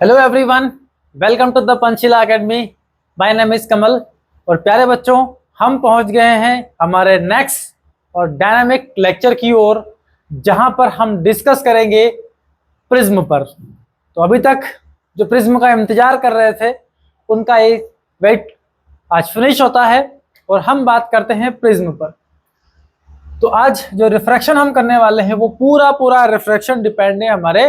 Hello everyone, welcome to the Panchsheela academy. My name is Kamal. और प्यारे बच्चों, हम पहुंच गए हैं हमारे नेक्स्ट और डायनामिक लेक्चर की ओर, जहां पर हम डिस्कस करेंगे प्रिज्म पर। तो अभी तक जो प्रिज्म का इंतजार कर रहे थे, उनका एक वेट आज फिनिश होता है और हम बात करते हैं प्रिज्म पर। तो आज जो रिफ्रैक्शन हम करने वाले हैं वो पूरा रिफ्रैक्शन डिपेंड है हमारे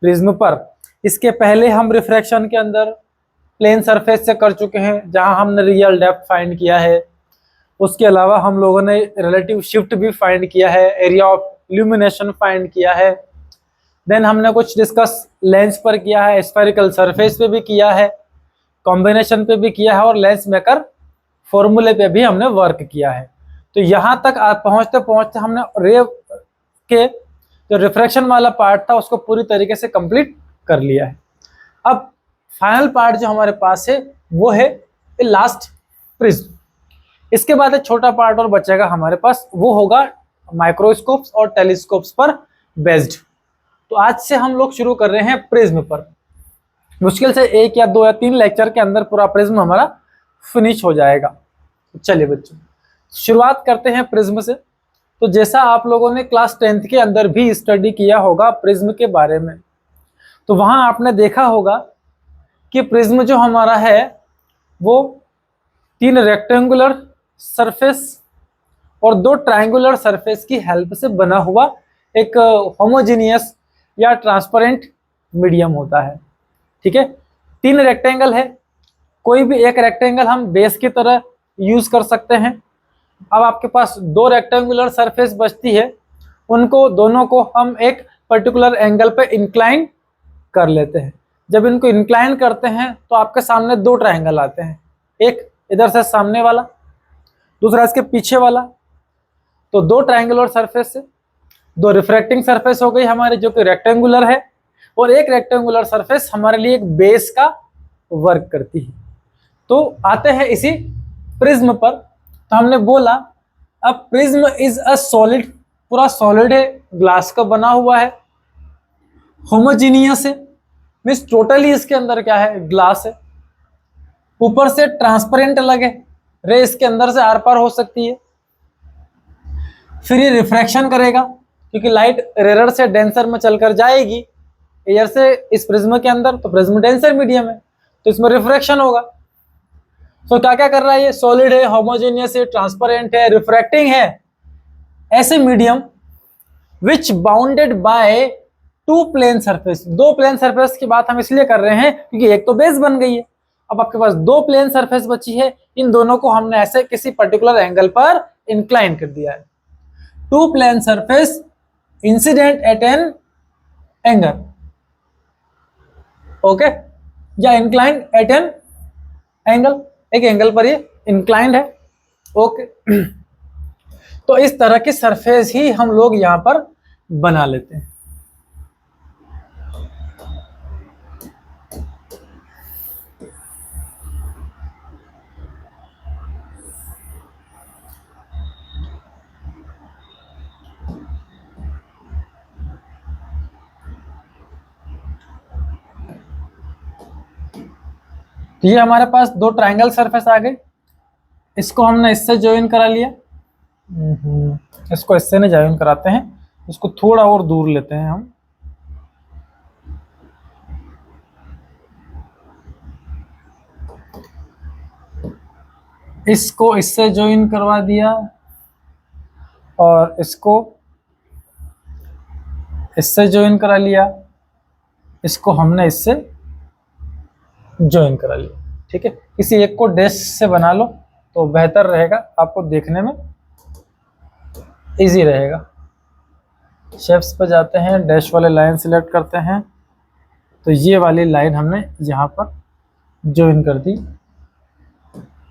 प्रिज्म पर। इसके पहले हम रिफ्रैक्शन के अंदर प्लेन सरफेस से कर चुके हैं, जहां हमने रियल डेप्थ फाइंड किया है। उसके अलावा हम लोगों ने रिलेटिव शिफ्ट भी फाइंड किया है, एरिया ऑफ इल्यूमिनेशन फाइंड किया है। देन हमने कुछ डिस्कस लेंस पर किया है, स्फेरिकल सरफेस पे भी किया है, कॉम्बिनेशन पे भी किया है और लेंस मेकर फॉर्मूले पे भी हमने वर्क किया है। तो यहाँ तक पहुंचते पहुंचते हमने रे के जो रिफ्रैक्शन वाला पार्ट था उसको पूरी तरीके से कंप्लीट कर लिया है। अब फाइनल पार्ट जो हमारे पास है वो है लास्ट प्रिज्म। इसके बाद एक छोटा पार्ट और बचेगा हमारे पास, वो होगा माइक्रोस्कोप्स और टेलीस्कोप्स पर बेस्ड। तो आज से हम लोग शुरू कर रहे हैं प्रिज्म पर। मुश्किल से 1 या 2 या 3 लेक्चर के अंदर पूरा प्रिज्म हमारा फिनिश हो जाएगा। चलिए बच्चों, शुरुआत करते हैं प्रिज्म से। तो जैसा आप लोगों ने क्लास 10th के अंदर भी स्टडी किया होगा प्रिज्म के बारे में, तो वहां आपने देखा होगा कि प्रिज्म जो हमारा है वो 3 रेक्टेंगुलर सरफेस और 2 ट्रायंगुलर सरफेस की हेल्प से बना हुआ एक होमोजेनियस या ट्रांसपेरेंट मीडियम होता है। ठीक है, 3 रेक्टेंगल है, कोई भी एक रेक्टेंगल हम बेस की तरह यूज कर सकते हैं। अब आपके पास 2 रेक्टेंगुलर सरफेस बचती है, उनको दोनों को हम एक पर्टिकुलर एंगल पे इंक्लाइन कर लेते हैं। जब इनको इंक्लाइन करते हैं तो आपके सामने 2 ट्रायंगल आते हैं, एक इधर से सामने वाला, दूसरा इसके पीछे वाला। तो 2 ट्रायंगुलर सरफेस से 2 रिफ्रैक्टिंग सरफेस हो गई हमारी, जो कि रेक्टेंगुलर है, और एक रेक्टेंगुलर सरफेस हमारे लिए एक बेस का वर्क करती है। तो आते हैं इसी प्रिज्म पर। तो हमने बोला अब प्रिज्म इज अ सॉलिड, पूरा सॉलिड है, ग्लास का बना हुआ है, होमोजीनियस है, मीन्स टोटली इसके अंदर क्या है, ग्लास है। ऊपर से ट्रांसपेरेंट अलग है, रे इसके अंदर से आर पार हो सकती है। फिर ये रिफ्रैक्शन करेगा, क्योंकि लाइट रेयर से डेंसर में चलकर जाएगी एयर से इस प्रिज्म के अंदर, तो प्रिज्म डेंसर मीडियम है तो इसमें रिफ्रैक्शन होगा। तो क्या क्या कर रहा है, ये सॉलिड है, होमोजेनियस है, ट्रांसपेरेंट है, रिफ्रैक्टिंग है, ऐसे medium which bounded by 2 plane surface. 2 plane surface की बात हम इसलिए कर रहे हैं क्योंकि एक तो बेस बन गई है, अब आपके पास 2 प्लेन सरफेस बची है, इन दोनों को हमने ऐसे किसी पर्टिकुलर एंगल पर इंक्लाइन कर दिया है। 2 plane surface incident at an angle, okay, या इंक्लाइन एट एन एंगल, एक एंगल पर ये इंक्लाइंड है, ओके। तो इस तरह की सरफेस ही हम लोग यहां पर बना लेते हैं। तो ये हमारे पास 2 ट्रायंगल सरफेस आ गए, इसको हमने इससे ज्वाइन करा लिया। इसको इससे नहीं ज्वाइन कराते हैं, इसको थोड़ा और दूर लेते हैं हम। इसको इससे ज्वाइन करवा दिया और इसको इससे ज्वाइन करा लिया, इसको हमने इससे ज्वाइन करा लिया। ठीक है, किसी एक को डैश से बना लो तो बेहतर रहेगा, आपको देखने में इजी रहेगा। शेप्स पे जाते हैं, डैश वाले लाइन सिलेक्ट करते हैं, तो ये वाली लाइन हमने यहाँ पर ज्वाइन कर दी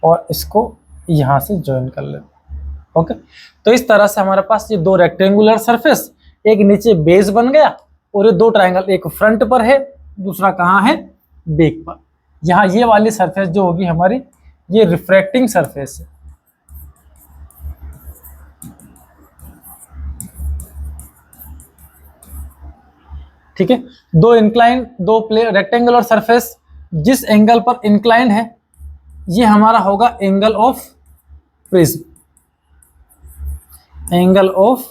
और इसको यहाँ से ज्वाइन कर लेते हैं, ओके। तो इस तरह से हमारे पास ये 2 रेक्टेंगुलर सरफेस, एक नीचे बेस बन गया और ये 2 ट्रायंगल, एक फ्रंट पर है, दूसरा कहाँ है, बैक पर। यहाँ ये वाली सरफेस जो होगी हमारी, ये रिफ्रैक्टिंग सरफेस है। ठीक है। दो रेक्टेंगुलर सरफेस जिस एंगल पर इंक्लाइंड है, ये हमारा होगा angle of prism, angle of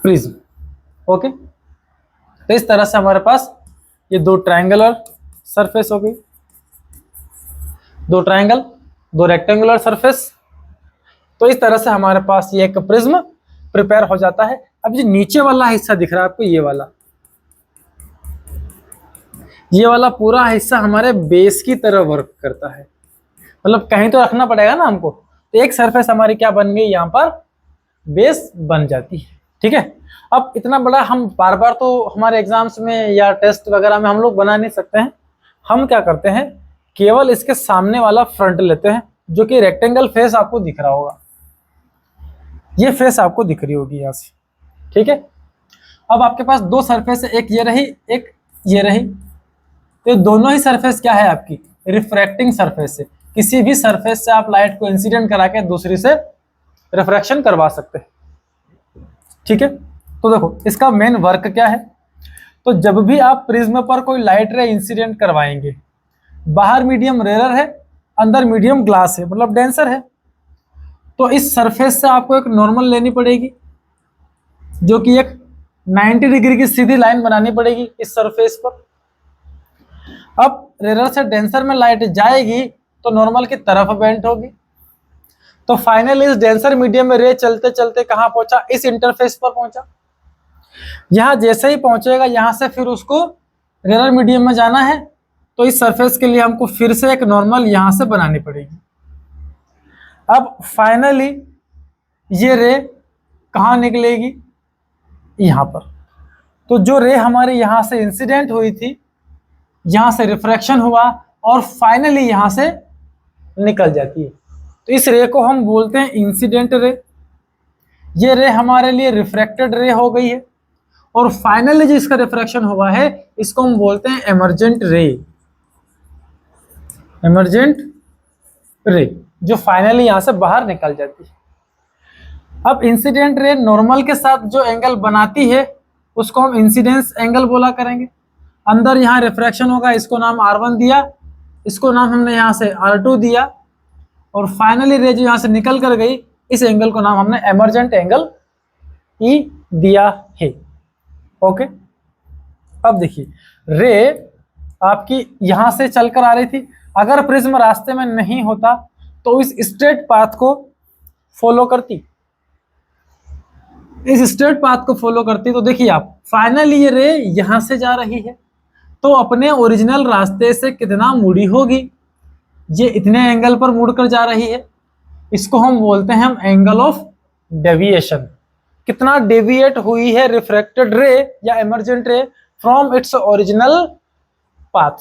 prism. Okay, तो इस तरह से हमारे पास ये दो ट्रायंगुलर सरफेस हो गई, दो ट्रायंगल, दो रेक्टेंगुलर सरफेस। तो इस तरह से हमारे पास ये एक प्रिज्म प्रिपेयर हो जाता है। अब जो नीचे वाला हिस्सा दिख रहा है आपको, ये वाला पूरा हिस्सा हमारे बेस की तरह वर्क करता है, मतलब कहीं तो रखना पड़ेगा ना हमको। तो एक सरफेस हमारी क्या बन गई, यहाँ पर बेस बन जाती है। ठीक है, अब इतना बड़ा हम बार बार तो हमारे एग्जाम्स में या टेस्ट वगैरह में हम लोग बना नहीं सकते हैं। हम क्या करते हैं, केवल इसके सामने वाला फ्रंट लेते हैं, जो कि रेक्टेंगल फेस आपको दिख रहा होगा, ये फेस आपको दिख रही होगी यहाँ से। ठीक है, अब आपके पास दो सरफेस है, एक ये रही, एक ये रही। तो दोनों ही सरफेस क्या है आपकी, रिफ्रैक्टिंग सरफेस है। किसी भी सरफेस से आप लाइट को इंसिडेंट करा के दूसरी से रिफ्रैक्शन करवा सकते हैं। ठीक है, तो देखो इसका मेन वर्क क्या है। तो जब भी आप प्रिज्म पर कोई लाइट रे इंसिडेंट करवाएंगे, बाहर मीडियम रेयर है, अंदर मीडियम ग्लास है, मतलब डेंसर है, तो इस सरफेस से आपको एक नॉर्मल लेनी पड़ेगी, जो कि एक 90 डिग्री की सीधी लाइन बनानी पड़ेगी इस सरफेस पर। अब रेयर से डेंसर में लाइट जाएगी तो नॉर्मल की तरफ बेंट होगी। तो फाइनली इस डेंसर मीडियम में रे चलते चलते कहां पहुंचा, इस इंटरफेस पर पहुंचा। यहां जैसे ही पहुंचेगा, यहां से फिर उसको रेयर मीडियम में जाना है, तो इस सरफेस के लिए हमको फिर से एक नॉर्मल यहां से बनानी पड़ेगी। अब फाइनली ये रे कहां निकलेगी, यहां पर। तो जो रे हमारी यहां से इंसिडेंट हुई थी, यहां से रिफ्रैक्शन हुआ और फाइनली यहां से निकल जाती है, तो इस रे को हम बोलते हैं इंसिडेंट रे। ये रे हमारे लिए रिफ्रैक्टेड रे हो गई है, और फाइनली जो इसका रिफ्रैक्शन हुआ है, इसको हम बोलते हैं एमर्जेंट रे। एमर्जेंट रे जो फाइनली यहां से बाहर निकल जाती है। अब इंसिडेंट रे नॉर्मल के साथ जो एंगल बनाती है, उसको हम इंसिडेंस एंगल बोला करेंगे। अंदर यहाँ रिफ्रैक्शन होगा, इसको नाम R1 दिया, इसको नाम हमने यहाँ से R2 दिया, और फाइनली रे जो यहाँ से निकल कर गई, इस एंगल को नाम हमने एमर्जेंट एंगल E दिया है। ओके, अब देखिए रे आपकी यहां से चलकर आ रही थी। अगर प्रिज्म रास्ते में नहीं होता तो इस स्ट्रेट पाथ को फॉलो करती, इस स्ट्रेट पाथ को फॉलो करती। तो देखिए आप, फाइनली ये रे यहां से जा रही है, तो अपने ओरिजिनल रास्ते से कितना मुड़ी होगी, ये इतने एंगल पर मुड़कर जा रही है। इसको हम बोलते हैं हम एंगल ऑफ डेविएशन। कितना डेविएट हुई है रिफ्रैक्टेड रे या एमर्जेंट रे फ्रॉम इट्स ओरिजिनल पाथ,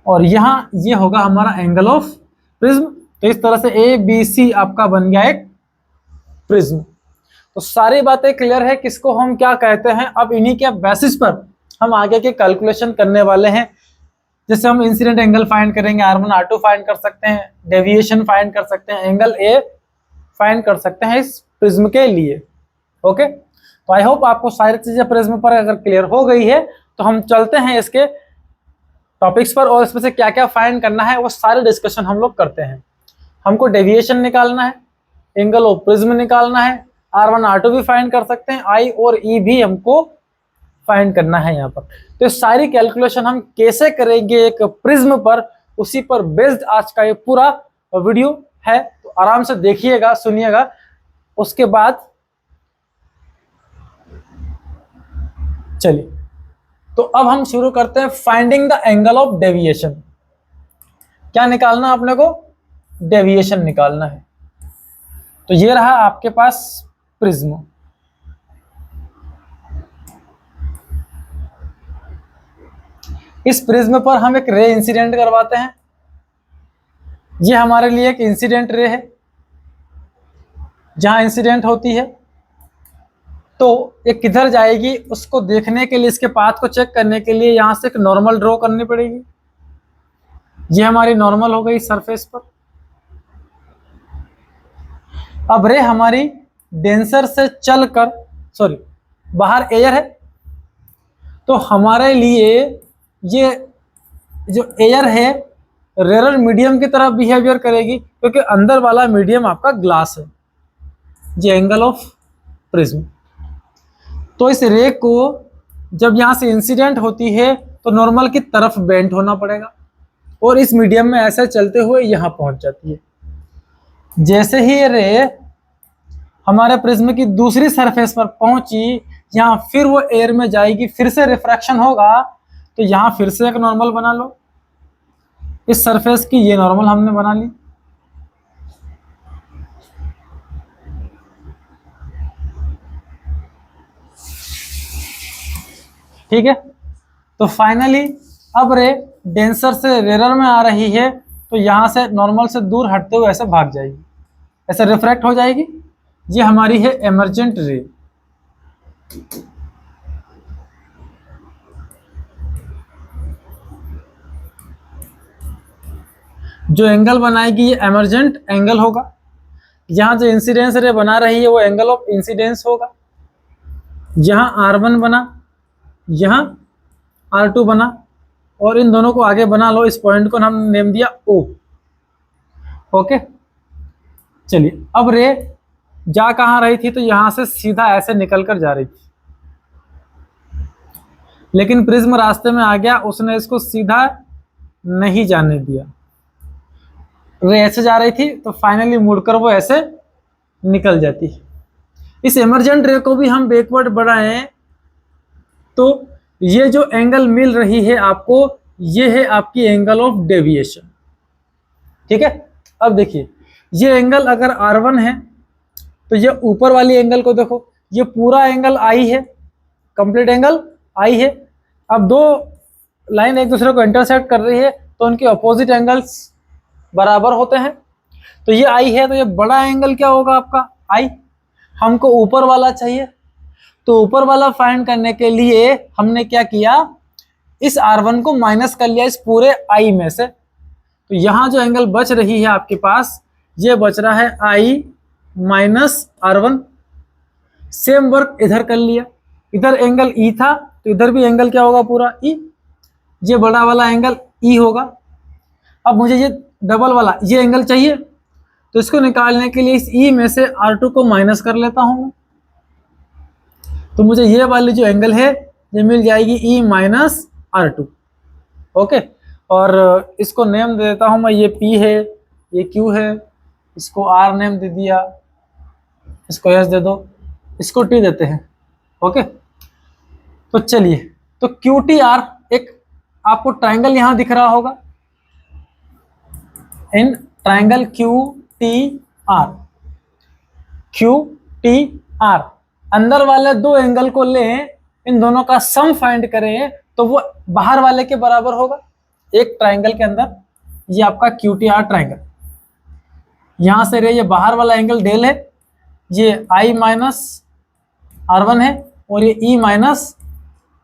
और यहां ये होगा हमारा एंगल ऑफ प्रिज्म। तो इस तरह से ABC आपका बन गया एक प्रिज्म। तो सारी बातें क्लियर है किसको हम क्या कहते हैं। अब इन्हीं के बेसिस पर हम आगे के कैलकुलेशन करने वाले हैं। जैसे हम इंसिडेंट एंगल फाइंड करेंगे, R1 R2 फाइंड कर सकते हैं, डेविएशन फाइंड कर सकते हैं, एंगल A फाइंड कर सकते हैं इस प्रिज्म के लिए। ओके, तो आई होप आपको सारी चीजें प्रिज्म पर अगर क्लियर हो गई है, तो हम चलते हैं इसके टॉपिक्स पर, और इसमें से क्या क्या फाइंड करना है वो सारे डिस्कशन हम लोग करते हैं। हमको डेविएशन निकालना है, एंगल ऑफ प्रिज्म निकालना है, R1 R2 भी फाइंड कर सकते हैं, I और E भी हमको फाइंड करना है यहाँ पर। तो सारी कैलकुलेशन हम कैसे करेंगे एक प्रिज्म पर, उसी पर बेस्ड आज का ये पूरा वीडियो है। तो आराम से देखिएगा, सुनिएगा। उसके बाद चलिए, तो अब हम शुरू करते हैं finding the angle of deviation. क्या निकालना है अपने को, डेविएशन निकालना है। तो ये रहा आपके पास प्रिज्म। इस प्रिज्म पर हम एक रे इंसिडेंट करवाते हैं। ये हमारे लिए एक इंसिडेंट रे है। जहां इंसिडेंट होती है तो ये किधर जाएगी उसको देखने के लिए, इसके पाथ को चेक करने के लिए यहां से एक नॉर्मल ड्रॉ करनी पड़ेगी। ये हमारी नॉर्मल हो गई सरफेस पर। अब रे हमारी डेंसर से चलकर, बाहर एयर है, तो हमारे लिए ये जो एयर है रेयर मीडियम की तरह बिहेवियर करेगी, क्योंकि अंदर वाला मीडियम आपका ग्लास है, ये एंगल ऑफ प्रिज्म। तो इस रे को जब यहाँ से इंसिडेंट होती है तो नॉर्मल की तरफ बेंट होना पड़ेगा, और इस मीडियम में ऐसे चलते हुए यहाँ पहुंच जाती है। जैसे ही ये रे हमारे प्रिज्म की दूसरी सरफेस पर पहुंची, यहाँ फिर वो एयर में जाएगी, फिर से रिफ्रैक्शन होगा, तो यहाँ फिर से एक नॉर्मल बना लो। इस सरफेस की ये नॉर्मल हमने बना ली। ठीक है, तो फाइनली अब रे डेंसर से रेयर में आ रही है, तो यहाँ से नॉर्मल से दूर हटते हुए ऐसे भाग जाएगी, ऐसे रिफ्रैक्ट हो जाएगी। ये हमारी है एमर्जेंट रे। जो एंगल बनाएगी ये एमर्जेंट एंगल होगा। यहाँ जो इंसिडेंस रे बना रही है वो एंगल ऑफ इंसिडेंस होगा। यहाँ R1 बना, यहाँ R2 बना, और इन दोनों को आगे बना लो। इस पॉइंट को हम नेम दिया O। ओके, चलिए अब रे जा कहाँ रही थी, तो यहाँ से सीधा ऐसे निकल कर जा रही थी, लेकिन प्रिज्म रास्ते में आ गया, उसने इसको सीधा नहीं जाने दिया। रे ऐसे जा रही थी तो फाइनली मुड़कर वो ऐसे निकल जाती। इस एमर्जेंट रे को भी हम बैकवर्ड बढ़ाएं तो ये जो एंगल मिल रही है आपको, ये है आपकी एंगल ऑफ डेविएशन। ठीक है, अब देखिए ये एंगल अगर R1 है तो ये ऊपर वाली एंगल को देखो, ये पूरा एंगल I है, कंप्लीट एंगल I है। अब दो लाइन एक दूसरे को इंटरसेक्ट कर रही है तो उनके अपोजिट एंगल्स बराबर होते हैं। तो ये I है, तो ये बड़ा एंगल क्या होगा आपका I। हमको ऊपर वाला चाहिए, तो ऊपर वाला फाइंड करने के लिए हमने क्या किया, इस R1 को माइनस कर लिया इस पूरे I में से। तो यहाँ जो एंगल बच रही है आपके पास, ये बच रहा है I minus R1। Same work इधर कर लिया, इधर एंगल E था तो इधर भी एंगल क्या होगा पूरा E, ये बड़ा वाला एंगल E होगा। अब मुझे ये डबल वाला ये एंगल चाहिए, तो इसको निकालने के लिए इस E में से R2 को माइनस कर लेता हूँ, तो मुझे ये वाली जो एंगल है ये मिल जाएगी E माइनस R2। ओके, और इसको नेम दे देता हूँ मैं, ये P है, ये Q है, इसको R नेम दे दिया, इसको S दे दो, इसको T देते हैं। ओके, तो चलिए, तो QTR एक आपको ट्रायंगल यहाँ दिख रहा होगा, इन ट्रायंगल QTR अंदर वाले दो एंगल को लें, इन दोनों का सम फाइंड करें तो वो बाहर वाले के बराबर होगा। एक ट्रायंगल के अंदर ये आपका QTR ट्रायंगल, यहां से रे ये बाहर वाला एंगल डेल है, ये I माइनस R1 है और ये E माइनस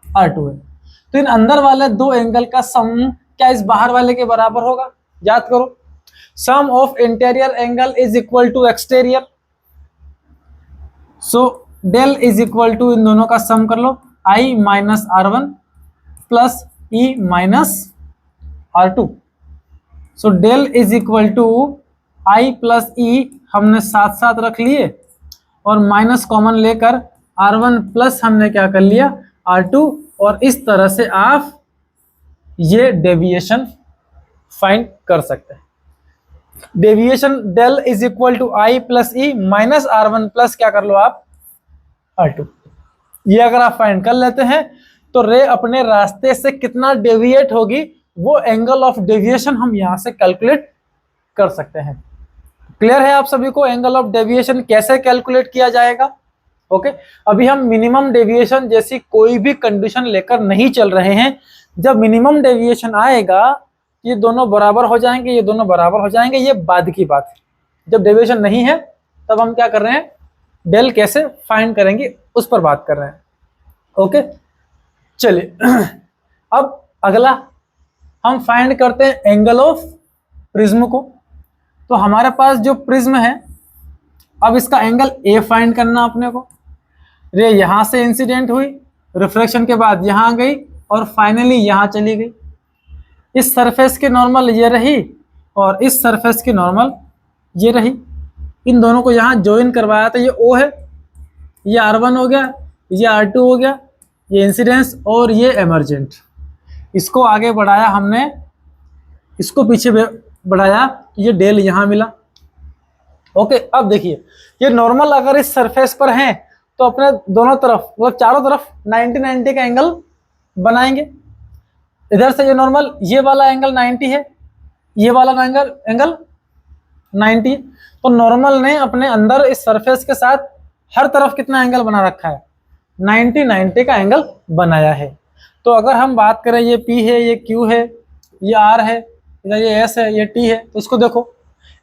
R2 है। तो इन अंदर वाले दो एंगल का सम क्या इस बाहर वाले के बराबर होगा? याद करो, sum of interior angle is equal to exterior. So del is equal to इन दोनों का सम कर लो, I minus R1 plus E minus R2। So del is equal to I plus E हमने साथ साथ रख लिए और माइनस कॉमन लेकर R1 प्लस हमने क्या कर लिया R2, और इस तरह से आप ये डेविएशन फाइंड कर सकते हैं। Deviation del is equal to I plus E minus R1 plus क्या कर लो आप R2। ये अगर आप फाइंड कर लेते हैं तो रे अपने रास्ते से कितना डेविएट होगी, वो एंगल ऑफ डेविएशन हम यहां से कैलकुलेट कर सकते हैं। क्लियर है आप सभी को एंगल ऑफ डेविएशन कैसे कैलकुलेट किया जाएगा? ओके, अभी हम मिनिमम डेविएशन जैसी कोई भी कंडीशन लेकर नहीं चल रहे हैं। जब मिनिमम डेविएशन आएगा ये दोनों बराबर हो जाएंगे, ये दोनों बराबर हो जाएंगे, ये बाद की बात है। जब डेविएशन नहीं है तब हम क्या कर रहे हैं, डेल कैसे फाइंड करेंगे उस पर बात कर रहे हैं। ओके, चलिए अब अगला हम फाइंड करते हैं एंगल ऑफ प्रिज्म को। तो हमारे पास जो प्रिज्म है, अब इसका एंगल ए फाइंड करना अपने को। रे यहाँ से इंसिडेंट हुई, रिफ्लेक्शन के बाद यहाँ गई और फाइनली यहाँ चली गई। इस सरफेस की नॉर्मल ये रही और इस सरफेस की नॉर्मल ये रही। इन दोनों को यहाँ ज्वाइन करवाया तो ये O है, ये R1 हो गया, ये R2 हो गया, ये इंसिडेंस और ये एमर्जेंट। इसको आगे बढ़ाया हमने, इसको पीछे बढ़ाया, ये डेल यहाँ मिला। ओके, अब देखिए ये नॉर्मल अगर इस सरफेस पर हैं तो अपने दोनों तरफ मतलब चारों तरफ 90-90 का एंगल बनाएंगे। इधर से ये नॉर्मल, ये वाला एंगल 90 है, ये वाला एंगल 90। तो नॉर्मल ने अपने अंदर इस सरफेस के साथ हर तरफ कितना एंगल बना रखा है, 90-90 का एंगल बनाया है। तो अगर हम बात करें ये P है, ये Q है, ये R है, इधर ये S है, ये T है, तो इसको देखो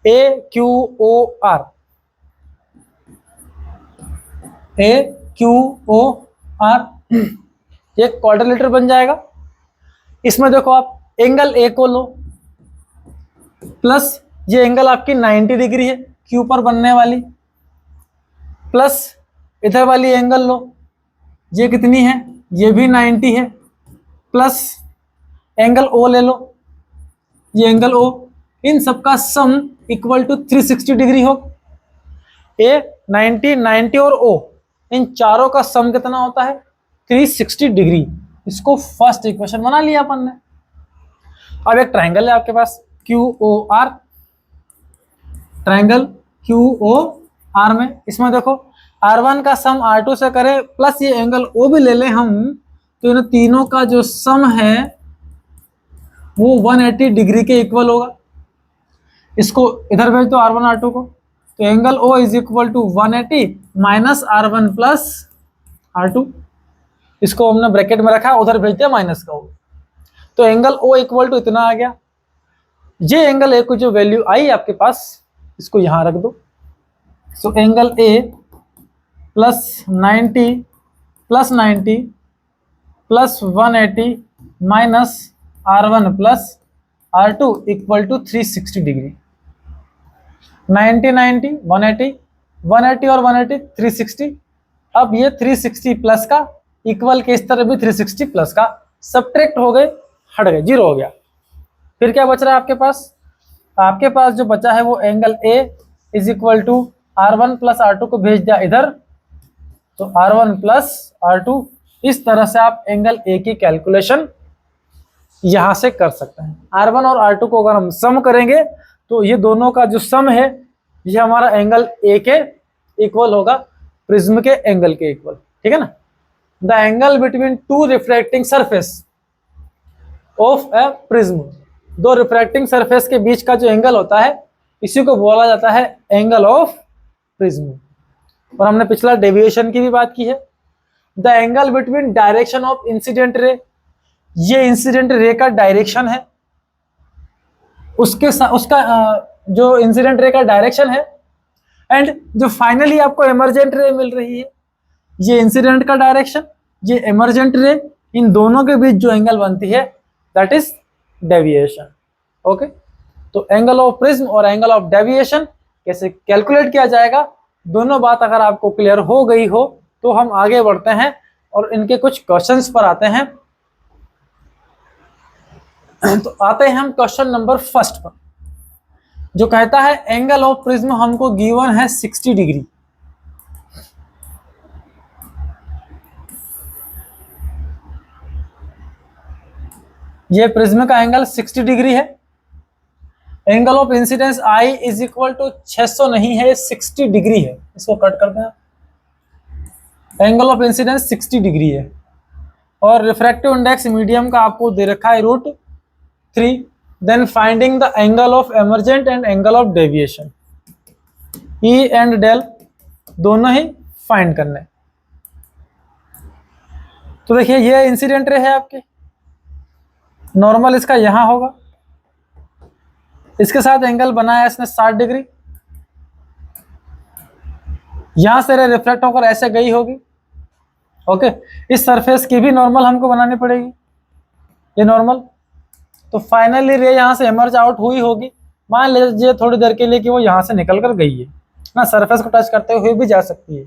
AQOR, AQOR ये क्वाड्रिलेटरल बन जाएगा। इसमें देखो आप एंगल A को लो प्लस ये एंगल आपकी 90 डिग्री है Q पर बनने वाली, प्लस इधर वाली एंगल लो, ये कितनी है, ये भी 90 है, प्लस एंगल O ले लो, ये एंगल O, इन सबका सम इक्वल टू 360 डिग्री हो। A 90, 90 और O इन चारों का सम कितना होता है, 360 डिग्री। इसको फर्स्ट इक्वेशन बना लिया अपन ने। अब एक ट्रायंगल है आपके पास QOR, ट्रायंगल QOR में, इसमें देखो R1 का सम R2 से करें प्लस ये एंगल O भी ले लें हम, तो इन तीनों का जो सम है वो 180 डिग्री के इक्वल होगा। इसको इधर भेज दो R1 R2 को, तो angle O is equal to 180 minus R1 plus R2। इसको हमने ब्रैकेट में रखा, उधर भेज दिया माइनस का O, तो एंगल O इक्वल टू इतना आ गया। ये एंगल A को जो वैल्यू आई आपके पास, इसको यहां रख दो। So angle A plus 90 plus 90 plus 180 minus R1 plus R2 equal to 360 degree. 90 90 180 180 और 180 360। अब ये 360 प्लस का इक्वल के इस तरह भी 360 प्लस का सब्ट्रैक्ट हो गए, हट गए, जीरो हो गया। फिर क्या बच रहा है आपके पास, आपके पास जो बचा है वो angle A is equal to R1 plus R2 को भेज दिया इधर, तो R1 प्लस R2। इस तरह से आप एंगल A की कैलकुलेशन यहां से कर सकते हैं। R1 और R2 को अगर हम सम करेंगे तो ये दोनों का जो सम है ये हमारा एंगल A के इक्वल होगा, प्रिज्म के एंगल के इक्वल, ठीक है ना। The angle between two refracting surface of A prism, दो रिफ्रैक्टिंग सरफेस के बीच का जो एंगल होता है इसी को बोला जाता है एंगल ऑफ प्रिज्म। और हमने पिछला डेविएशन की भी बात की है। The angle between direction of incident ray, ये इंसिडेंट रे का डायरेक्शन है, उसका जो इंसिडेंट रे का डायरेक्शन है, एंड जो फाइनली आपको इमर्जेंट रे मिल रही है ये इंसिडेंट का डायरेक्शन, ये इमर्जेंट रे, इन दोनों के बीच जो एंगल बनती है दैट इज डेविएशन। ओके, तो एंगल ऑफ प्रिज्म और एंगल ऑफ डेविएशन कैसे कैलकुलेट किया जाएगा, दोनों बात अगर आपको क्लियर हो गई हो तो हम आगे बढ़ते हैं और इनके कुछ क्वेश्चंस पर आते हैं। तो आते हैं हम क्वेश्चन नंबर फर्स्ट पर, जो कहता है एंगल ऑफ प्रिज्म हमको गिवन है 60 डिग्री। ये प्रिज्म का एंगल 60 डिग्री है। Angle of incidence I is equal to 600 नहीं है, 60 डिग्री है। इसको कट करते हैं, एंगल ऑफ इंसिडेंस 60 डिग्री है और रिफ्रैक्टिव इंडेक्स मीडियम का आपको दे रखा है √3। Then finding the angle of emergent and angle of deviation, E and del दोनों ही फाइंड करने। तो देखिए ये इंसिडेंट रे है आपकी, नॉर्मल इसका यहां होगा, इसके साथ एंगल बनाया इसने 60 डिग्री, यहां से रे रिफ्लेक्ट होकर ऐसे गई होगी। ओके, इस सरफेस की भी नॉर्मल हमको बनानी पड़ेगी, ये नॉर्मल। तो फाइनली रे यहां से इमर्ज आउट हुई होगी, मान लीजिए थोड़ी देर के लिए कि वो यहां से निकल कर गई है ना, सरफेस को टच करते हुए भी जा सकती है।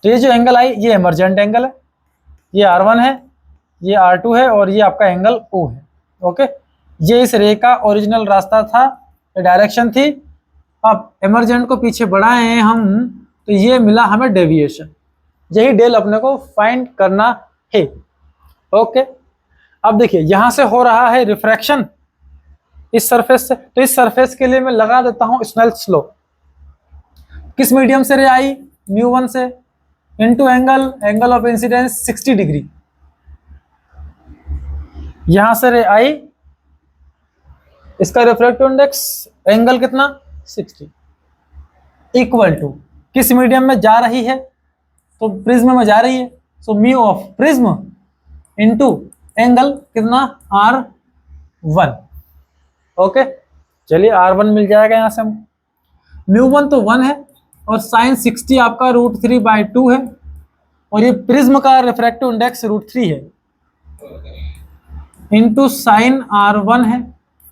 तो ये जो एंगल आई ये इमर्जेंट एंगल है, ये R1 है, ये R2 है और ये आपका एंगल O है। ओके, ये इस रे का ओरिजिनल रास्ता था, डायरेक्शन थी। अब इमर्जेंट को पीछे बढ़ाए हैं हम, तो ये मिला हमें डेविएशन। यही डेल अपने को फाइंड करना है। ओके, अब देखिए यहां से हो रहा है रिफ्रैक्शन इस सरफेस से, तो इस सरफेस के लिए मैं लगा देता हूं स्नेल्स लॉ। किस मीडियम से रे आई? μ1 से, into angle of incidence 60 degree. यहां से रे आई, इसका रिफ्रैक्टिव इंडेक्स एंगल कितना? 60, इक्वल टू किस मीडियम में जा रही है? तो प्रिज्म में जा रही है, so mu of prism into angle कितना? R1। ओके, चलिए R1 मिल जाएगा यहां से हम। μ1 तो 1 है और साइन 60 आपका √3/2 है और ये प्रिज्म का रिफ्रैक्टिव इंडेक्स √3 है, इनटू साइन R1 है,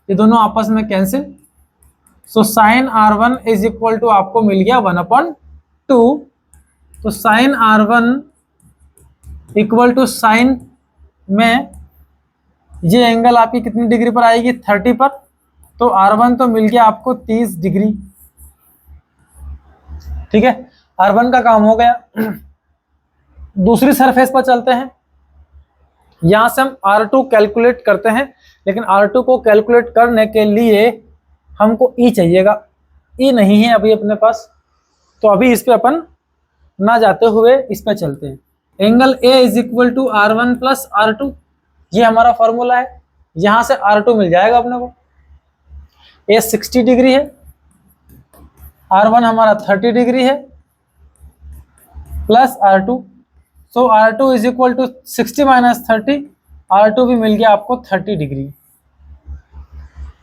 ये दोनों आपस में cancel. So sine R1 is equal to आपको मिल गया 1/2। तो sine R1 equal to sine में ये एंगल आपकी कितनी डिग्री पर आएगी? 30 पर। तो R1 तो मिल गया आपको 30 डिग्री। ठीक है, R1 का काम हो गया। दूसरी सरफेस पर चलते हैं। यहां से हम R2 कैलकुलेट करते हैं, लेकिन R2 को कैलकुलेट करने के लिए हमको E चाहिएगा। E नहीं है अभी अपने पास, तो अभी इस पे अपन ना जाते हुए इस पे चलते हैं। Angle A is equal to R1 plus R2, ये हमारा फॉर्मूला है। यहां से R2 मिल जाएगा अपने को। A 60 डिग्री है, R1 हमारा 30 डिग्री है, plus R2। So R2 is equal to 60 minus 30, R2 भी मिल गया आपको 30 डिग्री।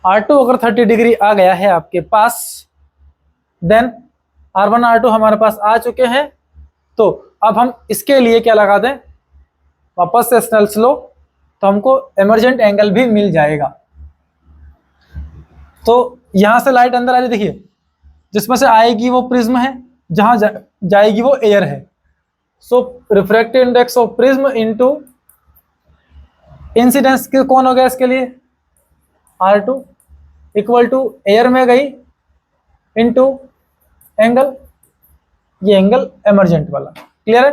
R2 अगर 30 डिग्री आ गया है आपके पास, देन R1 R2 हमारे पास आ चुके हैं। तो अब हम इसके लिए क्या लगा दें? वापस से स्नेल्स लो, तो हमको इमर्जेंट एंगल भी मिल जाएगा। तो यहां से लाइट अंदर आ रही, देखिए जिसमें से आएगी वो प्रिज्म है, जहां जाएगी वो एयर है। So refractive index of prism into incidence कौन हो गया इसके लिए? R2 इक्वल टू एयर में गई इनटू एंगल, ये एंगल इमर्जेंट वाला। क्लियर है?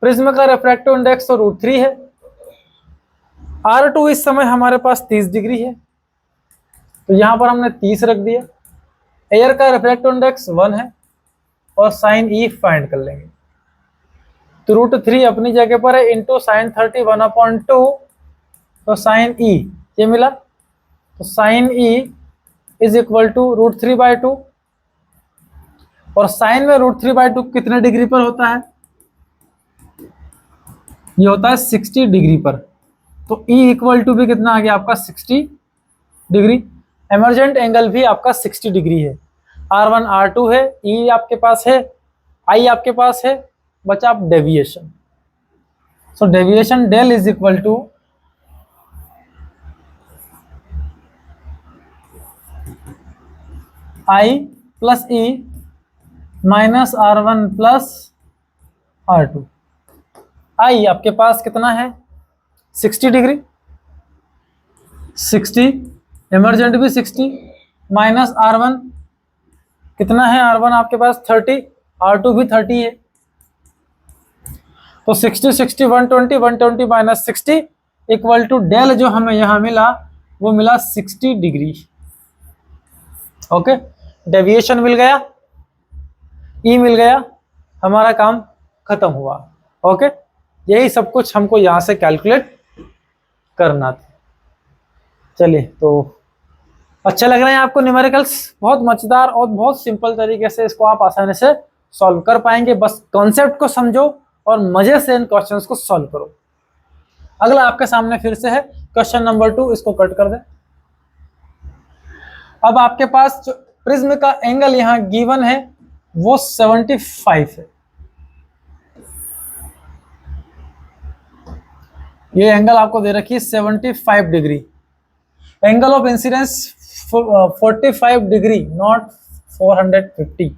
प्रिज्म का रिफ्रैक्टिव इंडेक्स तो √3 है। R2 इस समय हमारे पास 30 डिग्री है, तो यहां पर हमने 30 रख दिया। एयर का रिफ्रैक्टिव इंडेक्स 1 है और साइन E फाइंड कर लेंगे। तो √3 अपनी जगह पर है, इंटू साइन 30 1/2, तो साइन E ये मिला। तो sine E is equal to √3/2, और साइन में √3/2 कितने डिग्री पर होता है? ये होता है 60 डिग्री पर। तो E इक्वल टू भी कितना आ गया आपका? 60 डिग्री। इमर्जेंट एंगल भी आपका 60 डिग्री है। R1 R2 है, E आपके पास है, I आपके पास है, बचा आप deviation. So deviation del is equal to I plus E minus R1 plus R2। I आपके पास कितना है? 60 डिग्री, 60 इमरजेंट भी 60, माइनस R1 कितना है? R1 आपके पास 30, R2 भी 30 है। तो 60 60 120, 120 माइनस 60 इक्वल टू डेल जो हमें यहां मिला वो मिला 60 डिग्री। ओके, डेविएशन मिल गया, E मिल गया, हमारा काम खत्म हुआ। ओके, यही सब कुछ हमको यहां से कैलकुलेट करना था। चलिए, तो अच्छा लग रहे हैं आपको न्यूमेरिकल्स? बहुत मजेदार और बहुत सिंपल तरीके से इसको आप आसानी से सॉल्व कर पाएंगे। बस कॉन्सेप्ट को समझो और मजे से इन क्वेश्चंस को सॉल्व करो। अगला आपके सामने फिर से है क्वेश्चन नंबर 2, इसको कट कर दे। अब आपके पास जो प्रिज्म का एंगल यहां गिवन है वो 75 है। ये एंगल आपको दे रखी है 75 degree. Angle of incidence 45 degree, not 450।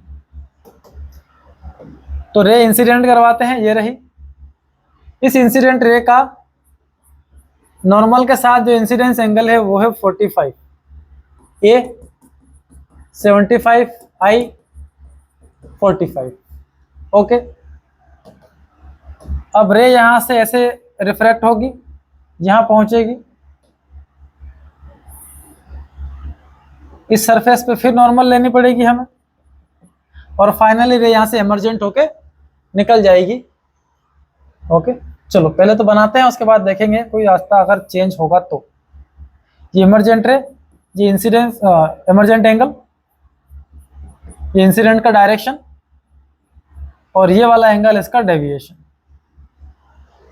तो रे इंसिडेंट करवाते हैं, ये रही। इस इंसिडेंट रे का नॉर्मल के साथ जो इंसिडेंस एंगल है वो है 45, ए 75, आई 45। ओके, अब रे यहां से ऐसे रिफ्रैक्ट होगी, यहां पहुंचेगी, इस सरफेस पे फिर नॉर्मल लेनी पड़ेगी हमें, और फाइनली रे यहां से इमर्जेंट होके निकल जाएगी। ओके, चलो पहले तो बनाते हैं, उसके बाद देखेंगे कोई रास्ता अगर चेंज होगा तो। ये इमर्जेंट रे, ये इंसिडेंस इमर्जेंट एंगल, ये इंसिडेंट का डायरेक्शन, और ये वाला एंगल इसका डेविएशन।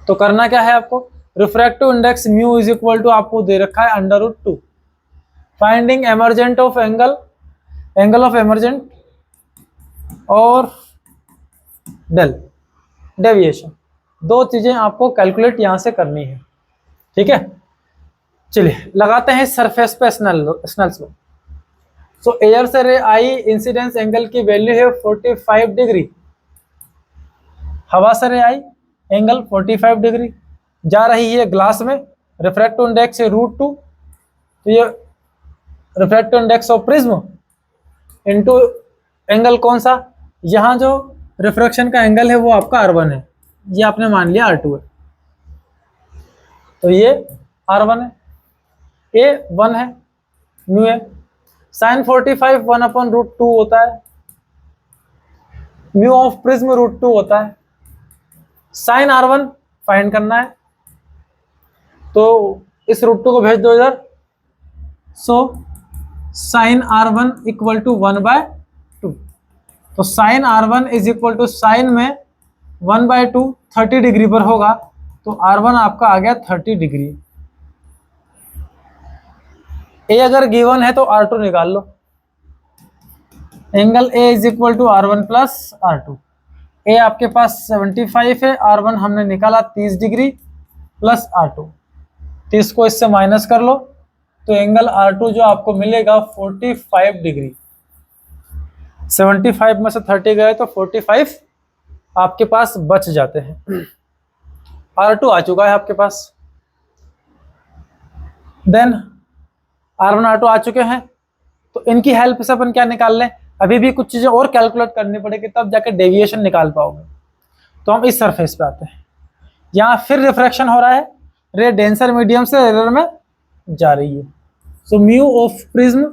तो करना क्या है आपको, refractive index mu is equal to आपको दे रखा है √2, finding emergent of angle, angle of emergent और डेल डेविएशन। दो चीजें आपको कैलकुलेट यहां से करनी है, ठीक है। चलिए लगाते हैं सरफेस पे स्नेल्स लॉ। सो एयर से रे आई इंसिडेंस एंगल की वैल्यू है 45 डिग्री, हवा से रे आई एंगल 45 डिग्री, जा रही है ग्लास में, रिफ्रैक्टिव इंडेक्स है √2, तो ये refractive index of prism into angle कौन सा, यहाँ जो रिफ्रैक्शन का एंगल है वो आपका R1 है, ये आपने मान लिया R2 है, तो ये R1 है, A 1 है, म्यू है, साइन 45 1/√2 होता है, म्यू ऑफ प्रिज्म √2 होता है, साइन R1 फाइंड करना है, तो इस √2 को भेज दो इधर। सो साइन R1 इक्वल टू 1/2, तो sine R1 is equal to sine में 1/2 30 डिग्री पर होगा, तो R1 आपका आ गया 30 डिग्री। ए अगर गिवन है तो R2 निकाल लो, angle A is equal to R1 plus R2। A आपके पास 75 है, R1 हमने निकाला 30 डिग्री प्लस R2, 30 को इससे माइनस कर लो, तो एंगल R2 जो आपको मिलेगा 45 डिग्री। 75 में से 30 गए तो 45 आपके पास बच जाते हैं। R2 आ चुका है आपके पास, देन R1 R2 आ चुके हैं, तो इनकी हेल्प से अपन क्या निकाल लें, अभी भी कुछ चीजें और कैलकुलेट करनी पड़ेगी तब जाकर डेविएशन निकाल पाओगे। तो हम इस सरफेस पे आते हैं, यहाँ फिर रिफ्रैक्शन हो रहा है, रे डेंसर मीडियम से एरर में जा रही है, so mu of prism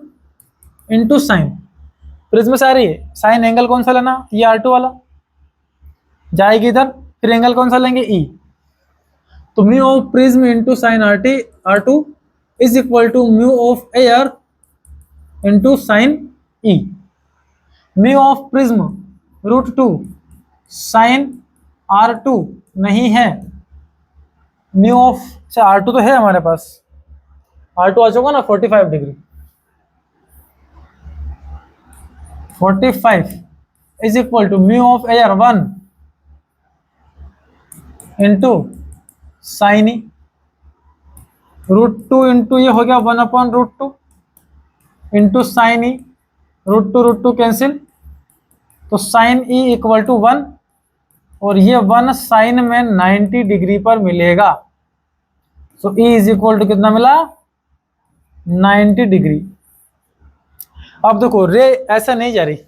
into sign, prism से आ रही है, साइन एंगल कौन सा लेना, ये R2 वाला जाएगी इधर, फिर एंगल कौन सा लेंगे E, तो mu of prism into sine R2 is equal to mu of air into sine E। Mu of prism √2 sine R2 नहीं है, म्यू ऑफ R2 तो है हमारे पास, R2 आ चुका ना 45 डिग्री, 45 is equal to mu of air 1 into sine E, √2 into ये हो गया 1/√2 इंटू साइन E, √2 कैंसिल, तो साइन E इक्वल टू 1, और ये 1 साइन में 90 डिग्री पर मिलेगा, सो E इज इक्वल टू कितना मिला, 90 डिग्री। अब देखो रे ऐसा नहीं जा रही,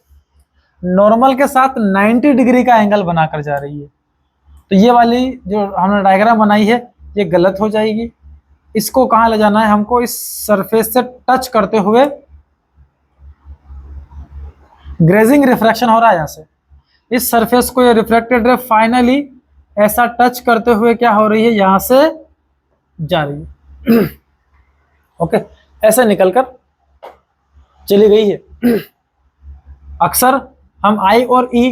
नॉर्मल के साथ 90 डिग्री का एंगल बनाकर जा रही है, तो ये वाली जो हमने डायग्राम बनाई है ये गलत हो जाएगी। इसको कहाँ ले जाना है हमको, इस सरफेस से टच करते हुए, ग्रेजिंग रिफ्रैक्शन हो रहा है यहाँ से, इस सरफेस को ये रिफ्लेक्टेड रे फाइनली ऐसा टच करते हुए क्या हो रही है, यहाँ से जा रही है। ओके, ऐसे निकलकर चली गई है। अक्सर हम I और E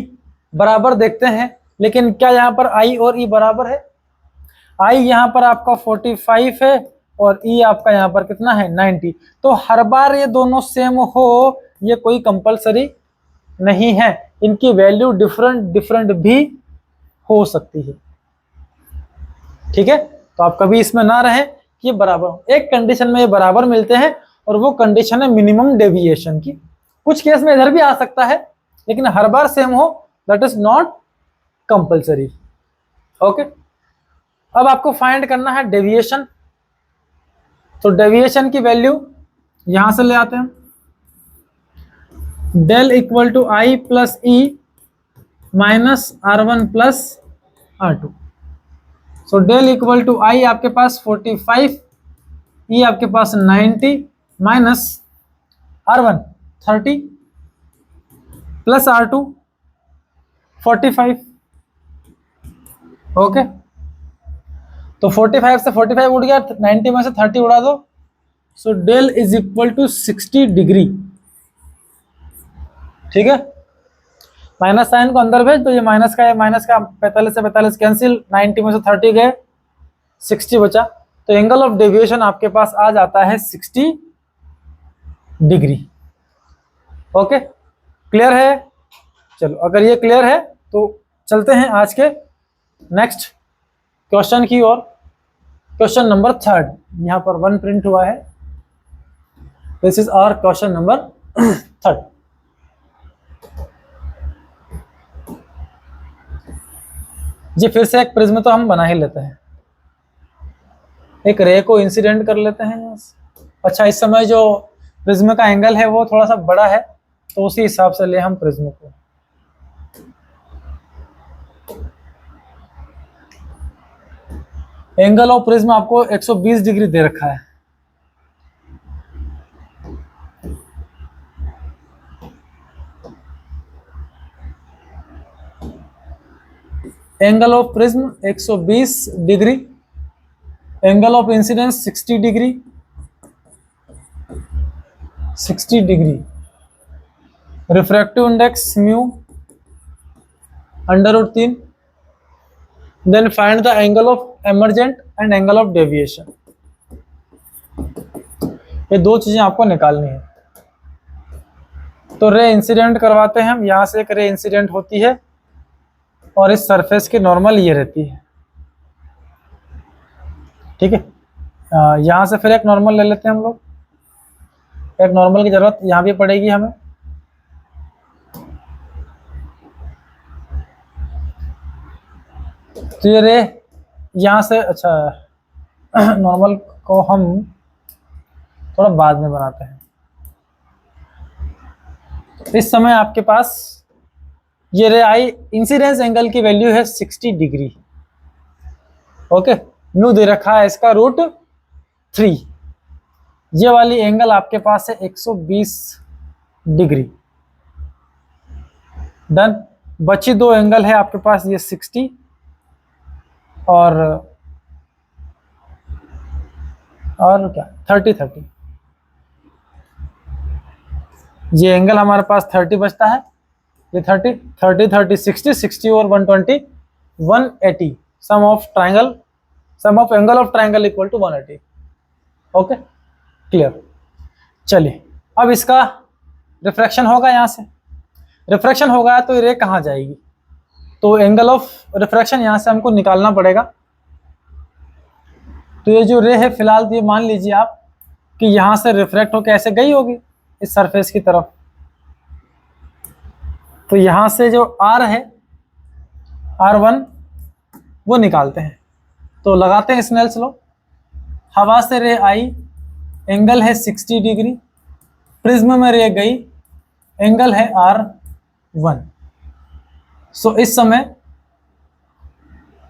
बराबर देखते हैं, लेकिन क्या यहाँ पर I और E बराबर है, I यहाँ पर आपका 45 है और E आपका यहाँ पर कितना है 90, तो हर बार ये दोनों सेम हो ये कोई कंपलसरी नहीं है, इनकी वैल्यू डिफरेंट भी हो सकती है, ठीक है। तो आप कभी इसमें ना रहे कि ये बराबर हो, एक कंडीशन में ये बराबर मिलते हैं और वो कंडीशन है मिनिमम डेविएशन की, कुछ केस में इधर भी आ सकता है, लेकिन हर बार सेम हो that is not compulsory. Okay, अब आपको फाइंड करना है डेविएशन। तो डेविएशन की वैल्यू यहां से ले आते हैं, del equal to I plus E minus R1 plus R2। So del equal to I आपके पास 45, ई आपके पास 90 minus R1 30 plus R2 45। Okay, तो 45 से 45 उड़ गया, 90 में से 30 उड़ा दो। So del is equal to 60 degree. ठीक है, माइनस साइन को अंदर भेज तो ये माइनस का 45 से 45 कैंसिल, 90 में से 30 गए, 60 बचा। तो एंगल ऑफ डेविएशन आपके पास आ जाता है 60 डिग्री। ओके, क्लियर है? चलो, अगर ये क्लियर है तो चलते हैं आज के नेक्स्ट क्वेश्चन की ओर। क्वेश्चन नंबर 3, यहाँ पर 1 प्रिंट हुआ है। This is our question number 3। जी फिर से एक प्रिज्म तो हम बना ही लेते हैं, एक रे को इंसिडेंट कर लेते हैं यहाँ से। अच्छा, इस समय जो प्रिज्म का एंगल है वो थोड़ा सा बड़ा है, तो उसी हिसाब से ले हम प्रिज्म को। एंगल ऑफ प्रिज्म आपको 120 डिग्री दे रखा है। Angle of prism 120 degree, angle of incidence 60 degree, 60 degree. Refractive index mu √3। Then find the angle of emergent and angle of deviation. ये दो चीजें आपको निकालनी है। तो रे इंसिडेंट करवाते हैं हम, यहां से एक रे इंसिडेंट होती है और इस सरफेस की नॉर्मल ये रहती है। ठीक है, यहां से फिर एक नॉर्मल ले लेते हैं हम लोग। एक नॉर्मल की जरूरत यहां भी पड़ेगी हमें। तो ये रे यहां से, अच्छा नॉर्मल को हम थोड़ा बाद में बनाते हैं। इस समय आपके पास ये रे आई, इंसिडेंस एंगल की वैल्यू है 60 डिग्री। ओके, म्यू दे रखा है इसका √3। ये वाली एंगल आपके पास है 120 डिग्री। डन। बची दो एंगल है आपके पास, ये 60 और क्या 30। ये एंगल हमारे पास 30 बचता है, ये 30 60 और 120 180। Sum of angle of triangle equal to 180। Okay, clear. चलिए, अब इसका रिफ्रैक्शन होगा, यहां से रिफ्रैक्शन होगा तो रे कहाँ जाएगी? तो एंगल ऑफ रिफ्रैक्शन यहां से हमको निकालना पड़ेगा। तो ये जो रे है फिलहाल, तो ये मान लीजिए आप कि यहां से रिफ्रैक्ट होकर ऐसे गई होगी इस सरफेस की तरफ। तो यहां से जो R है, R1, वो निकालते हैं। तो लगाते हैं स्नेल्स लॉ। हवा से रे आई, एंगल है 60 डिग्री। प्रिज्म में रे गई, एंगल है R1। सो इस समय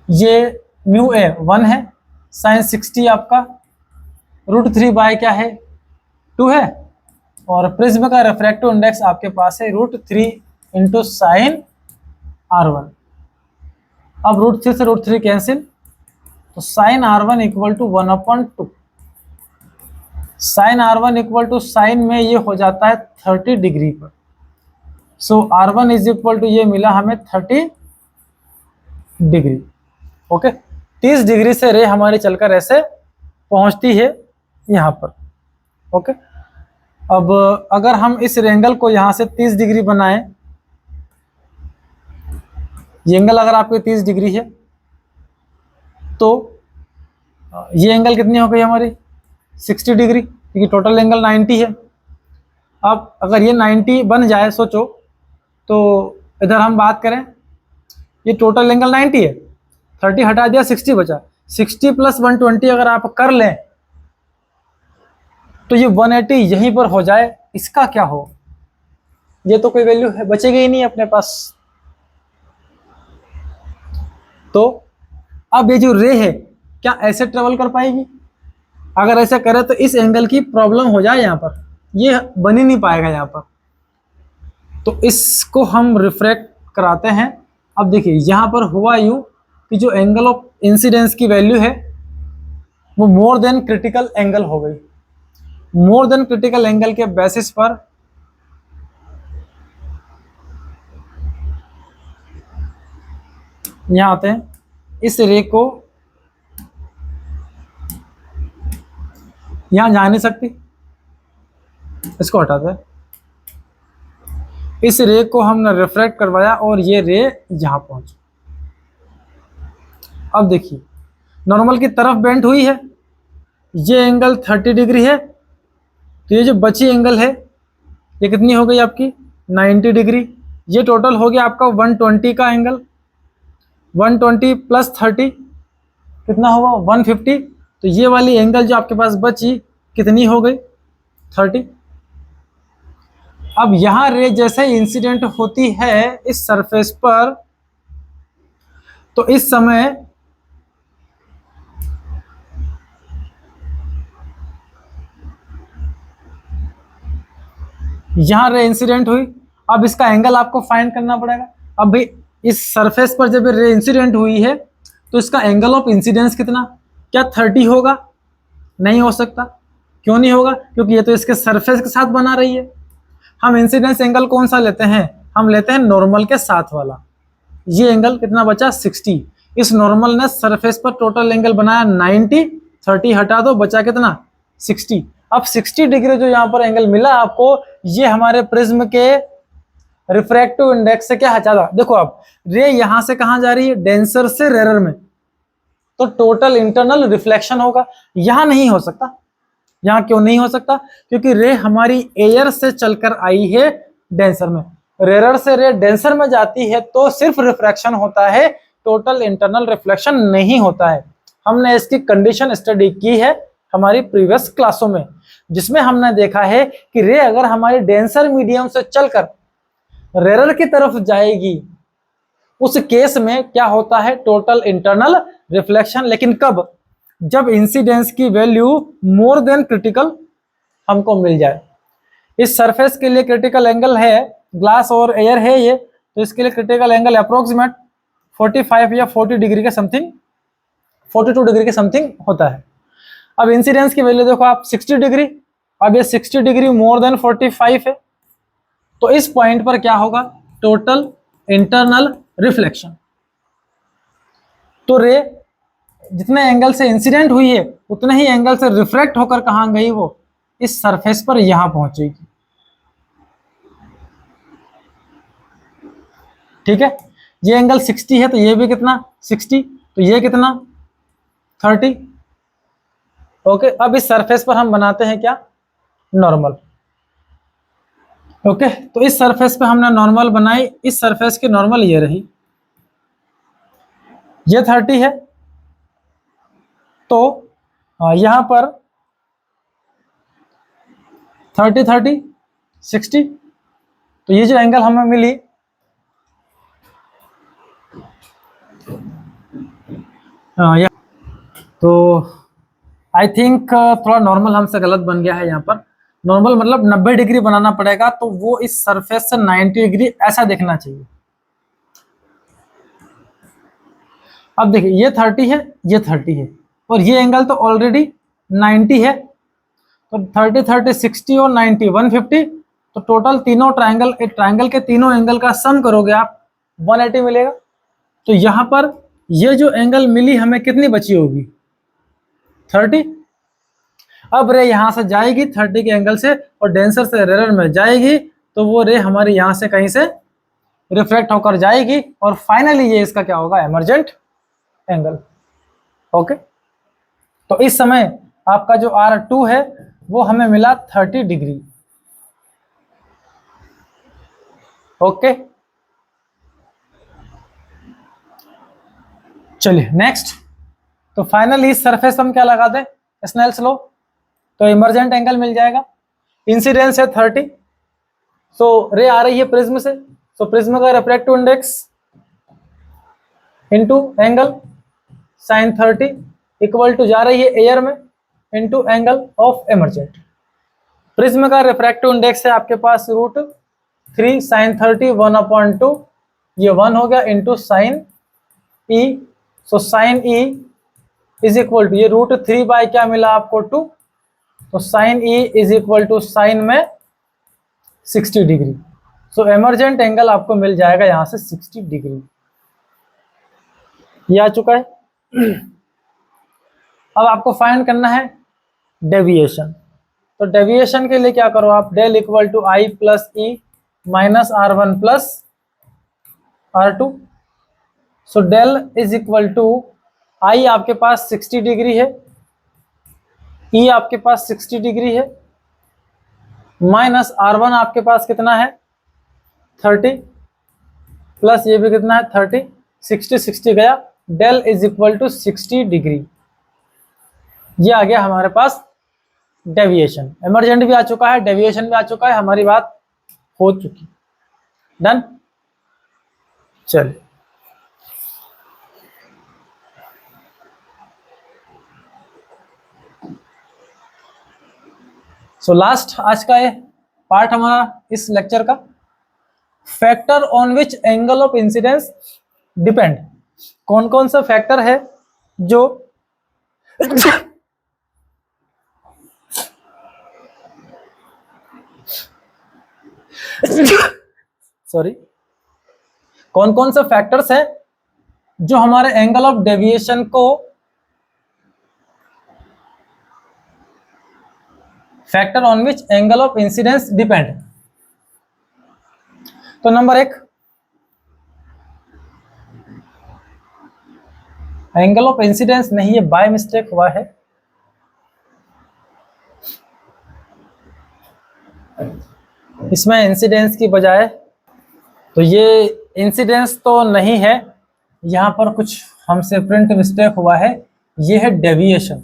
ये म्यू ए 1 है, साइन 60 आपका √3 बाय क्या है 2 है, और प्रिज्म का रिफ्रैक्टिव इंडेक्स आपके पास है √3 इंटू साइन R1। अब √3 से √3 कैंसिल, तो sine R1 equal to 1/2। Sine R1 equal to sine में ये हो जाता है 30 डिग्री पर। सो R1 इज इक्वल टू ये मिला हमें 30 डिग्री। ओके, 30 डिग्री से रे हमारी चलकर ऐसे पहुंचती है यहाँ पर। ओके, अब अगर हम इस एंगल को यहाँ से 30 डिग्री बनाएं, ये एंगल अगर आपके 30 डिग्री है तो ये एंगल कितनी हो गई हमारी 60 डिग्री, क्योंकि टोटल एंगल 90 है। अब अगर ये 90 बन जाए, सोचो, तो इधर हम बात करें ये टोटल एंगल 90 है, 30 हटा दिया 60 बचा, 60 प्लस 120 अगर आप कर लें तो ये 180 यहीं पर हो जाए, इसका क्या हो, ये तो कोई वैल्यू है बचेगी ही नहीं अपने पास। तो अब ये जो रे है क्या ऐसे ट्रेवल कर पाएगी, अगर ऐसा करे तो इस एंगल की प्रॉब्लम हो जाए, यहां पर ये बन ही नहीं पाएगा यहां पर, तो इसको हम रिफ्रैक्ट कराते हैं। अब देखिए यहां पर हुआ यूं कि जो एंगल ऑफ इंसिडेंस की वैल्यू है वो मोर देन क्रिटिकल एंगल हो गई। मोर देन क्रिटिकल एंगल के बेसिस पर यहां आते हैं, इस रे को यहां जा नहीं सकती, इसको हटाते हैं, इस रे को हमने रिफ्रैक्ट करवाया और ये रे यहां पहुंची। अब देखिए नॉर्मल की तरफ बेंट हुई है, ये एंगल 30 डिग्री है, तो ये जो बची एंगल है ये कितनी हो गई आपकी 90 डिग्री। ये टोटल हो गया आपका 120 का एंगल, 120 प्लस 30 कितना हुआ 150। तो ये वाली एंगल जो आपके पास बची कितनी हो गई 30। अब यहां रे जैसे इंसिडेंट होती है इस सरफेस पर, तो इस समय यहां रे इंसिडेंट हुई, अब इसका एंगल आपको फाइंड करना पड़ेगा। अब भाई इस सरफेस पर जब रे इंसिडेंट हुई है तो इसका एंगल ऑफ इंसिडेंस कितना, क्या 30 होगा, नहीं हो सकता। क्यों नहीं होगा, क्योंकि ये तो इसके सरफेस के साथ बना रही है। हम इंसिडेंस एंगल कौन सा लेते हैं, हम लेते हैं नॉर्मल के साथ वाला। ये एंगल कितना बचा 60, इस नॉर्मल ने सरफेस पर टोटल एंगल बनाया 90, 30 हटा दो बचा कितना 60। अब 60 डिग्री जो यहाँ पर एंगल मिला आपको, ये हमारे प्रिज्म के रिफ्रैक्टिव इंडेक्स से क्या हटा, देखो अब रे यहां से कहां जा रही है, डेंसर से रेरर में, तो टोटल इंटरनल रिफ्लेक्शन होगा। यहां नहीं हो सकता, यहां क्यों नहीं हो सकता, क्योंकि रे हमारी एयर से चलकर आई है डेंसर में, रेरर से रे डेंसर में जाती है तो सिर्फ रिफ्रैक्शन होता है, टोटल इंटरनल रिफ्लेक्शन नहीं होता है। हमने इसकी कंडीशन स्टडी की है हमारी प्रीवियस क्लासों में, जिसमें हमने देखा है कि रे अगर हमारी डेंसर मीडियम से चलकर रेरर की तरफ जाएगी उस केस में क्या होता है, टोटल इंटरनल रिफ्लेक्शन। लेकिन कब, जब इंसिडेंस की वैल्यू मोर देन क्रिटिकल हमको मिल जाए। इस सरफेस के लिए क्रिटिकल एंगल है, ग्लास और एयर है ये, तो इसके लिए क्रिटिकल एंगल अप्रोक्सीमेट 45 या 40 डिग्री के समथिंग, 42 डिग्री के समथिंग होता है। अब इंसिडेंस की वैल्यू देखो आप 60 डिग्री, अब ये 60 डिग्री मोर देन 45 है, तो इस पॉइंट पर क्या होगा, टोटल इंटरनल रिफ्लेक्शन। तो रे जितने एंगल से इंसिडेंट हुई है उतने ही एंगल से रिफ्रैक्ट होकर कहां गई, वो इस सरफेस पर यहां पहुंचेगी। ठीक है, ये एंगल 60 है तो ये भी कितना 60, तो ये कितना 30। ओके, अब इस सरफेस पर हम बनाते हैं क्या, नॉर्मल। ओके, तो इस सरफेस पे हमने नॉर्मल बनाई, इस सरफेस की नॉर्मल ये रही, ये 30 है, तो यहां पर 30 30 60, तो ये जो एंगल हमें मिली तो आई थिंक थोड़ा नॉर्मल हमसे गलत बन गया है। यहाँ पर नॉर्मल मतलब 90 डिग्री बनाना पड़ेगा, तो वो इस सरफेस से 90 डिग्री ऐसा देखना चाहिए। अब देखिए ये 30 है, ये 30 है, और ये एंगल तो ऑलरेडी 90 है, तो 30 30 60 और 90 150, तो टोटल तीनों ट्रायंगल, एक ट्रायंगल के तीनों एंगल का सम करोगे आप 180 मिलेगा। तो यहां पर ये जो एंगल मिली हमें कितनी बची होगी 30। अब रे यहां से जाएगी 30 के एंगल से और डेंसर से रेरर में जाएगी, तो वो रे हमारी यहां से कहीं से रिफ्लेक्ट होकर जाएगी और फाइनली ये इसका क्या होगा, एमर्जेंट एंगल। ओके, तो इस समय आपका जो R2 है वो हमें मिला 30 डिग्री। ओके, चलिए नेक्स्ट, तो फाइनली इस सरफेस हम क्या लगा दें, स्नेल्स लॉ, तो इमर्जेंट एंगल मिल जाएगा। इंसिडेंस है 30, सो रे आ रही है प्रिज्म से, सो प्रिज्म का refractive index into angle sin 30 equal to जा रही है एयर में into angle of emergent. Prism का रिफ्रैक्टिव इंडेक्स है आपके पास √3 sin 30 1/2, ये 1 हो गया into sine E, so sine E is equal to ये √3 बाय क्या मिला आपको 2, तो sine E is equal to sine में 60 डिग्री, सो इमर्जेंट एंगल आपको मिल जाएगा यहां से 60 डिग्री, ये आ चुका है। अब आपको फाइंड करना है डेविएशन, तो डेविएशन के लिए क्या करो आप, del equal to I plus E minus R1 plus R2, so del is equal to I आपके पास 60 डिग्री है, ई आपके पास 60 डिग्री है, माइनस R1 आपके पास कितना है 30, प्लस ये भी कितना है 30, 60 60 गया, del is equal to 60 degree, ये आ गया हमारे पास डेविएशन। इमर्जेंट भी आ चुका है, डेविएशन भी आ चुका है, हमारी बात हो चुकी, डन। चलिए सो लास्ट आज का ये पार्ट हमारा इस लेक्चर का, factor on which angle of incidence depend, कौन कौन सा फैक्टर है जो सॉरी, कौन कौन से फैक्टर्स हैं जो हमारे एंगल ऑफ डेविएशन को, factor on which angle of incidence depend. तो नंबर 1, एंगल ऑफ इंसिडेंस नहीं, ये बाय मिस्टेक हुआ है, इसमें इंसिडेंस की बजाय, तो ये इंसिडेंस तो नहीं है, यहां पर कुछ हमसे प्रिंट मिस्टेक हुआ है, ये है डेविएशन।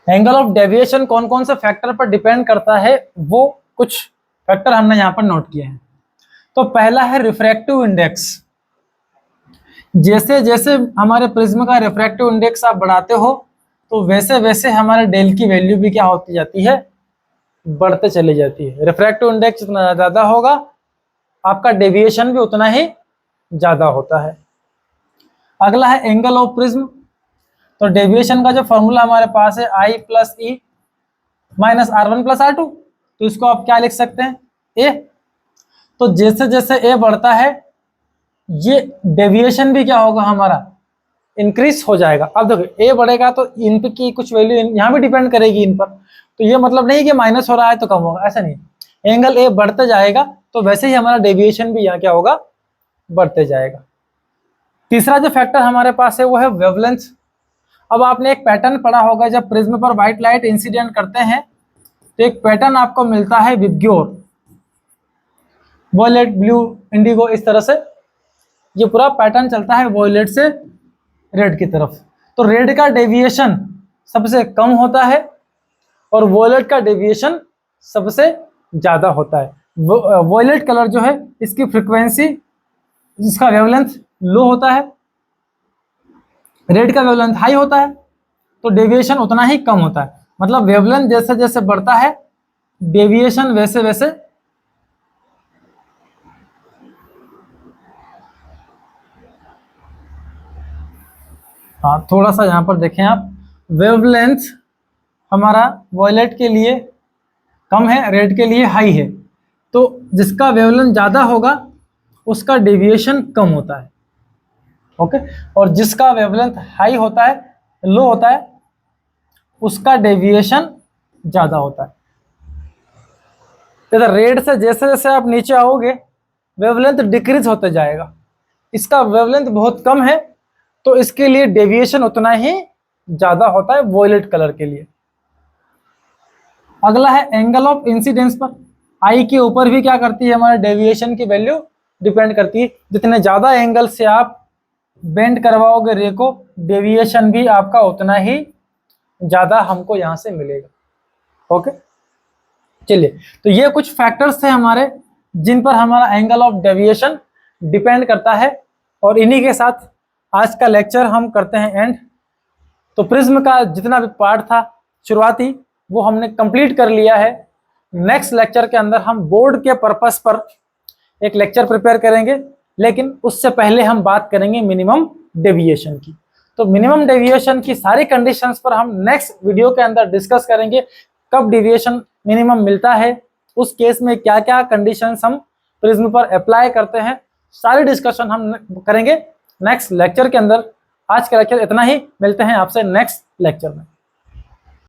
एंगल ऑफ डेविएशन कौन कौन से फैक्टर पर डिपेंड करता है, वो कुछ फैक्टर हमने यहां पर नोट किए हैं। तो पहला है रिफ्रैक्टिव इंडेक्स, जैसे जैसे हमारे प्रिज्म का रिफ्रैक्टिव इंडेक्स आप बढ़ाते हो, तो वैसे वैसे हमारे डेल की वैल्यू भी क्या होती जाती है, बढ़ते चली जाती है। रिफ्रैक्टिव इंडेक्स जितना ज्यादा होगा, आपका डेविएशन भी उतना ही ज्यादा होता है। अगला है एंगल ऑफ प्रिज्म, तो डेविएशन का जो फॉर्मूला हमारे पास है आई plus E minus R1 plus R2, तो इसको आप क्या लिख सकते हैं, ए। तो जैसे जैसे ए बढ़ता है, ये डेविएशन भी क्या होगा हमारा, इंक्रीज हो जाएगा। अब देखो ए बढ़ेगा तो इन पे की कुछ वैल्यू यहाँ भी डिपेंड करेगी इन पर, तो ये मतलब नहीं कि माइनस हो रहा है तो कम होगा, ऐसा नहीं। एंगल ए बढ़ते जाएगा तो वैसे ही हमारा डेविएशन भी यहाँ क्या होगा, बढ़ते जाएगा। तीसरा जो फैक्टर हमारे पास है वो है वेवलेंथ। अब आपने एक पैटर्न पढ़ा होगा, जब प्रिज्म पर व्हाइट लाइट इंसिडेंट करते हैं तो एक पैटर्न आपको मिलता है विबग्योर, वॉयलेट, ब्लू, इंडिगो, इस तरह से ये पूरा पैटर्न चलता है वॉयलेट से रेड की तरफ। तो रेड का डेविएशन सबसे कम होता है और वॉयलेट का डेविएशन सबसे ज्यादा होता है। वॉयलेट कलर जो है, इसकी फ्रीक्वेंसी, जिसका वेवलेंथ लो होता है, रेड का वेवलेंथ हाई होता है, तो डेविएशन उतना ही कम होता है। मतलब वेवलेंथ जैसे जैसे बढ़ता है, डेविएशन वैसे वैसे हाँ, थोड़ा सा यहाँ पर देखें आप, वेवलेंथ हमारा वॉयलेट के लिए कम है, रेड के लिए हाई है, तो जिसका वेवलेंथ ज़्यादा होगा उसका डेविएशन कम होता है, ओके। और जिसका वेवलेंथ हाई होता है, लो होता है, उसका डेविएशन ज़्यादा होता है। इधर रेड से जैसे जैसे आप नीचे आओगे, वेवलेंथ डिक्रीज होते जाएगा। इसका वेवलेंथ बहुत कम है, तो इसके लिए डेविएशन उतना ही ज्यादा होता है वॉयलेट कलर के लिए। अगला है एंगल ऑफ इंसिडेंस पर, आई के ऊपर भी क्या करती है, हमारे डेविएशन की वैल्यू डिपेंड करती है। जितने ज्यादा एंगल से आप बेंड करवाओगे रे को, डेविएशन भी आपका उतना ही ज्यादा हमको यहां से मिलेगा। ओके, चलिए, तो ये कुछ फैक्टर्स थे हमारे जिन पर हमारा एंगल ऑफ डेविएशन डिपेंड करता है, और इन्हीं के साथ आज का लेक्चर हम करते हैं एंड। तो प्रिज्म का जितना भी पार्ट था शुरुआती, वो हमने कंप्लीट कर लिया है। नेक्स्ट लेक्चर के अंदर हम बोर्ड के पर्पस पर एक लेक्चर प्रिपेयर करेंगे, लेकिन उससे पहले हम बात करेंगे मिनिमम डेविएशन की। तो मिनिमम डेविएशन की सारी कंडीशंस पर हम नेक्स्ट वीडियो के अंदर डिस्कस करेंगे। कब डेविएशन मिनिमम मिलता है, उस केस में क्या क्या कंडीशंस हम प्रिज्म पर अप्लाई करते हैं, सारी डिस्कशन हम करेंगे नेक्स्ट लेक्चर के अंदर। आज का लेक्चर इतना ही, मिलते हैं आपसे नेक्स्ट लेक्चर में।